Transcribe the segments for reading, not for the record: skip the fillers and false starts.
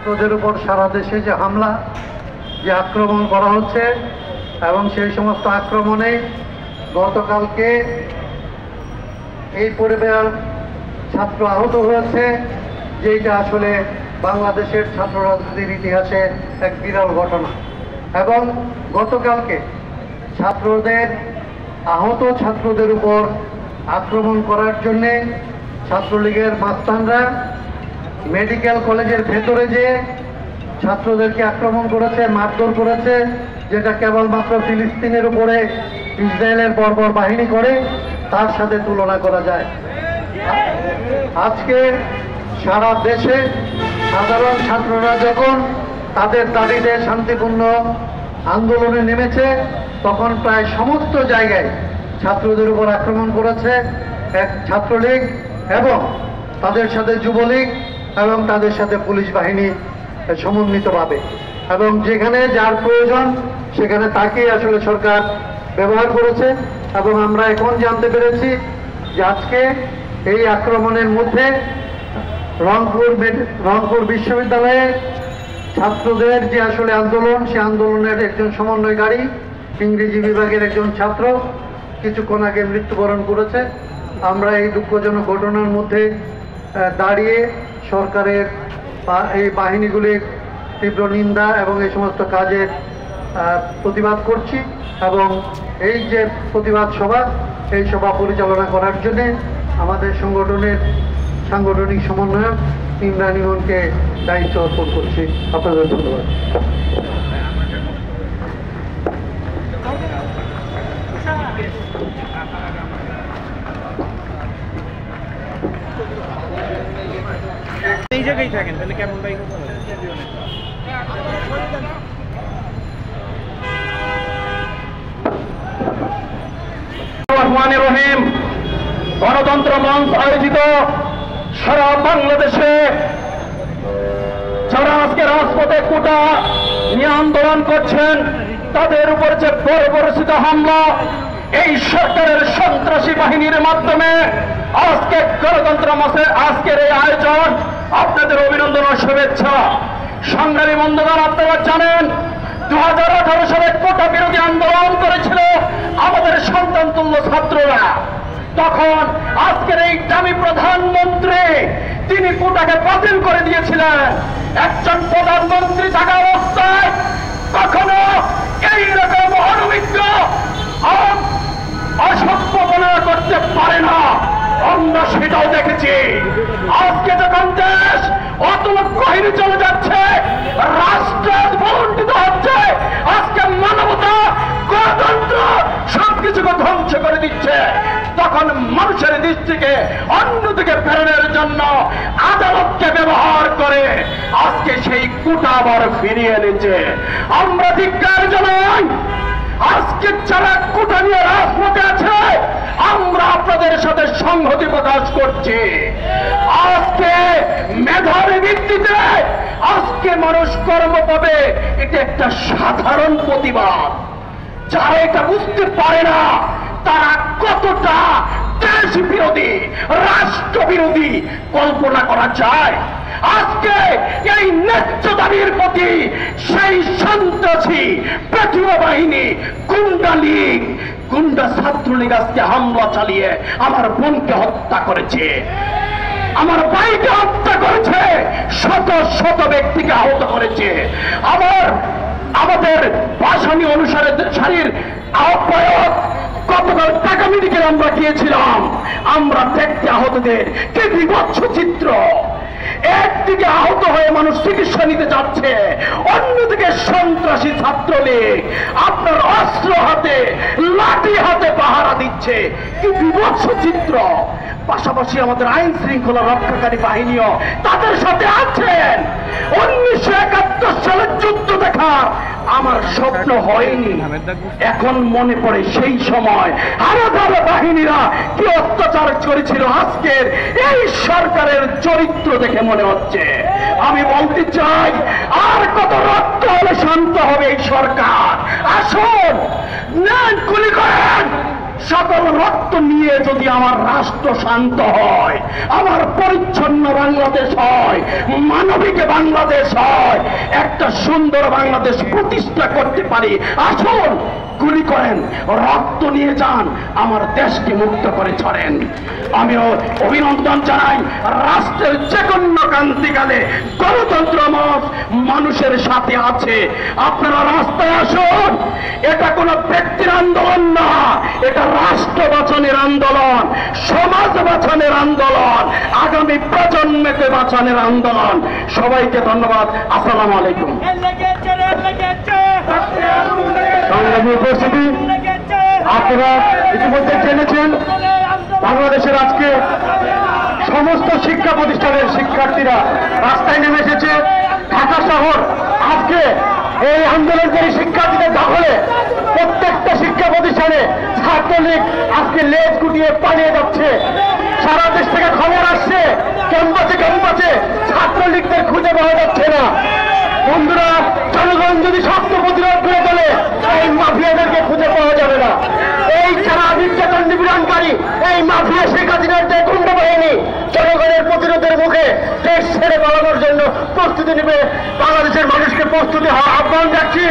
ছাত্রদের উপর সারা দেশে যে হামলা, যে আক্রমণ করা হচ্ছে এবং সেই সমস্ত আক্রমণে গতকালকে এই পরিবার ছাত্র আহত হয়েছে, যেটা আসলে বাংলাদেশের ছাত্র রাজনীতির ইতিহাসে এক বিরল ঘটনা। এবং গতকালকে আহত ছাত্রদের উপর আক্রমণ করার জন্যে ছাত্রলীগের মাস্তানরা মেডিকেল কলেজের ভেতরে যে ছাত্রদেরকে আক্রমণ করেছে, মারধর করেছে, যেটা কেবলমাত্র ফিলিস্তিনের উপরে ইসরায়েলের বর্বর বাহিনী করে তার সাথে তুলনা করা যায়। আজকে সারা দেশে সাধারণ ছাত্ররা যখন তাদের দাবিতে শান্তিপূর্ণ আন্দোলনে নেমেছে, তখন প্রায় সমস্ত জায়গায় ছাত্রদের উপর আক্রমণ করেছে এক ছাত্রলীগ এবং তাদের সাথে যুবলীগ এবং তাদের সাথে পুলিশ বাহিনী সমন্বিতভাবে। এবং যেখানে যার প্রয়োজন সেখানে তাকেই আসলে সরকার ব্যবহার করেছে। এবং আমরা এখন জানতে পেরেছি যে আজকে এই আক্রমণের মধ্যে রংপুর বিশ্ববিদ্যালয়ে ছাত্রদের যে আসলে আন্দোলন, সে আন্দোলনের একজন সমন্বয়কারী ইংরেজি বিভাগের একজন ছাত্র কিছুক্ষণ আগে মৃত্যুবরণ করেছে। আমরা এই দুঃখজনক ঘটনার মধ্যে দাঁড়িয়ে সরকারের এই বাহিনীগুলির তীব্র নিন্দা এবং এই সমস্ত কাজের প্রতিবাদ করছি। এবং এই যে প্রতিবাদ সভা, এই সভা পরিচালনা করার জন্য আমাদের সাংগঠনিক সমন্বয়ক ইমরান ইমনকে দায়িত্ব অর্পণ করছি। আপনাদের ধন্যবাদ। এই জায়গায় থাকেন তাহলে কেমন ভাই? রহমানির রহিম গণতন্ত্র মঞ্চ আয়োজিত সারা বাংলাদেশে যারা আজকে রাজপথে কোটা নিয়ে আন্দোলন করছেন, তাদের উপর যে বর্বরচিত হামলা এই সরকারের সন্ত্রাসী বাহিনীর মাধ্যমে আজকে গণতন্ত্র মঞ্চের আজকের এই আয়োজন, আপনাদের অভিনন্দন ও শুভেচ্ছা। সংগ্রামী বন্ধুগণ, আপনারা জানেন 2018 সালে কোটা বিরোধী আন্দোলন করেছিল আমাদের সন্তান তুল্য ছাত্ররা। তখন আজকের এই দামি প্রধানমন্ত্রী তিনি কোটাকে বাতিল করে দিয়েছিলেন। একজন প্রধানমন্ত্রী থাকা অবস্থায় কখনো এইরকম অনভিজ্ঞ অসভ্যপনা করতে পারে না, আমরা সেটাও দেখেছি। আজকে যখন দেশ অতল গহিরে চলে যাচ্ছে, রাষ্ট্র বন্টিত হচ্ছে, আজকে মানবতা গণতন্ত্র সবকিছুকে ধ্বংস করে দিচ্ছে, তখন মানুষের দৃষ্টিকে অন্যদিকে ফেরানোর জন্য আদালতকে ব্যবহার করে আজকে সেই কোটা আবার ফিরিয়ে এনেছে। আমরা ধিক্কার জানাই। আজকে যারা কোটা নিয়ে রাজপথে আছে, আমরা আপনাদের সাথে সংহতি প্রকাশ করছি। আজকে মেধার ভিত্তিতে আজকে মানুষ কর্ম পাবে, এটা একটা সাধারণ প্রতিবাদ। যারা এটা বুঝতে পারে না তারা কতটা দেশ বিরোধী, রাষ্ট্র বিরোধী কল্পনা করা যায়। আজকে এই ন্যায্য দাবির প্রতি সেই সন্ত্রাসী পেটুয়া বাহিনী, গুন্ডা লীগ, গুন্ডা ছাত্রলীগ আজকে হামলা চালিয়ে আমার বোনকে হত্যা করেছে, আমার ভাইকে হত্যা করেছে, শত শত ব্যক্তিকে আহত করেছে। আমাদের ভাষানি অনুসারে সারির আহ্বায়ক গতকাল ঢাকা মেডিকেল আমরা গিয়েছিলাম, আমরা দেখতে আহতদের কি বিভৎস চিত্র। একদিকে আহত হয়ে মানুষ চিকিৎসা নিতে যাচ্ছে, অন্যদিকে সন্ত্রাসী ছাত্রলীগ আপনার অস্ত্র হাতে, লাঠি হাতে পাহারা দিচ্ছে, কি বিভৎস চিত্র। পাশাপাশি আমাদের আইন শৃঙ্খলা রক্ষাকারী বাহিনীও তাদের সাথে আছেন। 1971 সালের যুদ্ধ দেখার আমার স্বপ্ন হয়নি, এখন মনে পড়ে সেই সময় আলাদা বাহিনীরা কি অত্যাচার করেছিল। আজকের এই সরকারের চরিত্র দেখে মনে হচ্ছে, আমি বলতে চাই, আর কত রক্ত হলে শান্ত হবে এই সরকার? আসুন, নেন, গুলি করেন, সকল রক্ত নিয়ে যদি আমার রাষ্ট্র শান্ত হয়, আমার পরিচ্ছন্ন বাংলাদেশ হয়, মানবিক বাংলাদেশ হয়, একটা সুন্দর বাংলাদেশ প্রতিষ্ঠা করতে পারি, আসুন গুলি করেন, রক্ত নিয়ে যান, আমার দেশকে মুক্ত করে ছড়েন। আমিও অভিনন্দন জানাই রাষ্ট্রের যে কোনো ক্রান্তিকালে গণতন্ত্র মানুষের সাথে আছে। আপনারা রাস্তায় আসুন, এটা কোনো ব্যক্তির আন্দোলন না, এটা রাষ্ট্র বাঁচানোর আন্দোলন, সমাজ বাঁচানোর আন্দোলন, আগামী প্রজন্মকে বাঁচানোর আন্দোলন। সবাইকে ধন্যবাদ। আসসালামু আলাইকুম। সংগ্রামী উপস্থিতি, আপনারা ইতিমধ্যে জেনেছেন বাংলাদেশের আজকে সমস্ত শিক্ষা প্রতিষ্ঠানের শিক্ষার্থীরা রাস্তায় নেমে এসেছে। ঢাকা শহর আজকে এই আন্দোলনকারী শিক্ষার্থীদের দখলে। প্রত্যেকটা শিক্ষা প্রতিষ্ঠানে ছাত্রলীগ আজকে লেজ গুটিয়ে পালিয়ে যাচ্ছে। সারা দেশ থেকে খবর আসছে, ক্যাম্পাসে ছাত্রলীগদের খুঁজে পাওয়া যাচ্ছে না। বন্ধুরা, জনগণ যদি শক্ত প্রতিরোধ করে তোলে, এই মাফিয়াদেরকে খুঁজে পাওয়া যাবে না। এই যারা নির্যাতন নিপীড়নকারী, এই মাফিয়া শেখ হাসিনার যে গুন্ডা বাহিনী জনগণের প্রতিরোধের মুখে দেশ ছেড়ে পালানোর জন্য প্রস্তুতি নেবে। বাংলাদেশের মানুষকে প্রস্তুতি হওয়ার আহ্বান যাচ্ছি।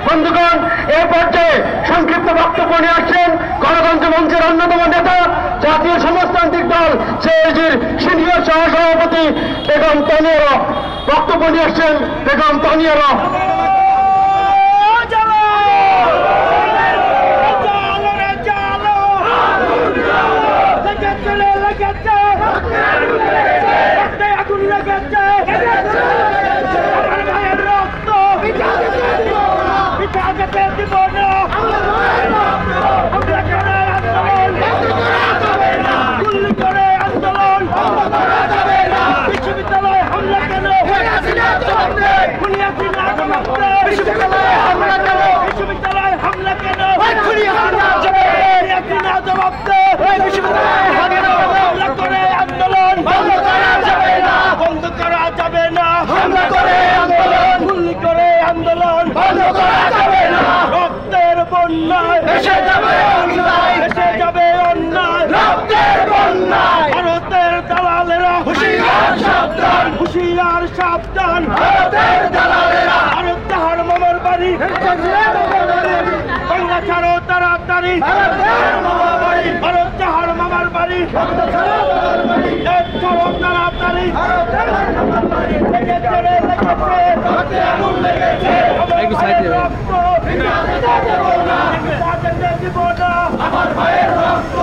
বন্ধুগণ, এ পর্যায়ে সংক্ষিপ্ত বক্তব্য নিয়ে আসছেন গণতন্ত্র মঞ্চের অন্যতম নেতা, জাতীয় সমাজতান্ত্রিক দল সিএজির সিনিয়র সহসভাপতি বেগম তানিয়া। বক্তব্য নিয়ে আসছেন বেগম তানিয়া। বিশ্ববিদ্যালয় হামলা কেন? বিশ্ববিদ্যালয় হামলা কেন? জবাব দে। হামলা করে আন্দোলন বন্ধ করা যাবে না, বন্ধ করা যাবে না। হামলা করে আন্দোলন, গুলি করে আন্দোলন বন্ধ করা যাবে না। রক্তের বন্যায় ভেসে যাবে অন্যায়, ভেসে যাবে অন্যায়। রক্তের বন্যায় ভারতের দালালেরা হুঁশিয়ার সাবধান, হুঁশিয়ার সাবধান। ভারতের দালালেরা, ভারত তাহার মামার বাড়ি, বাংলা ছাড়ো তাড়াতাড়ি। ভারত তাহার মামার বাড়ি, দেশ ছাড়ো তাড়াতাড়ি। আমার ভাইয়ের রক্ত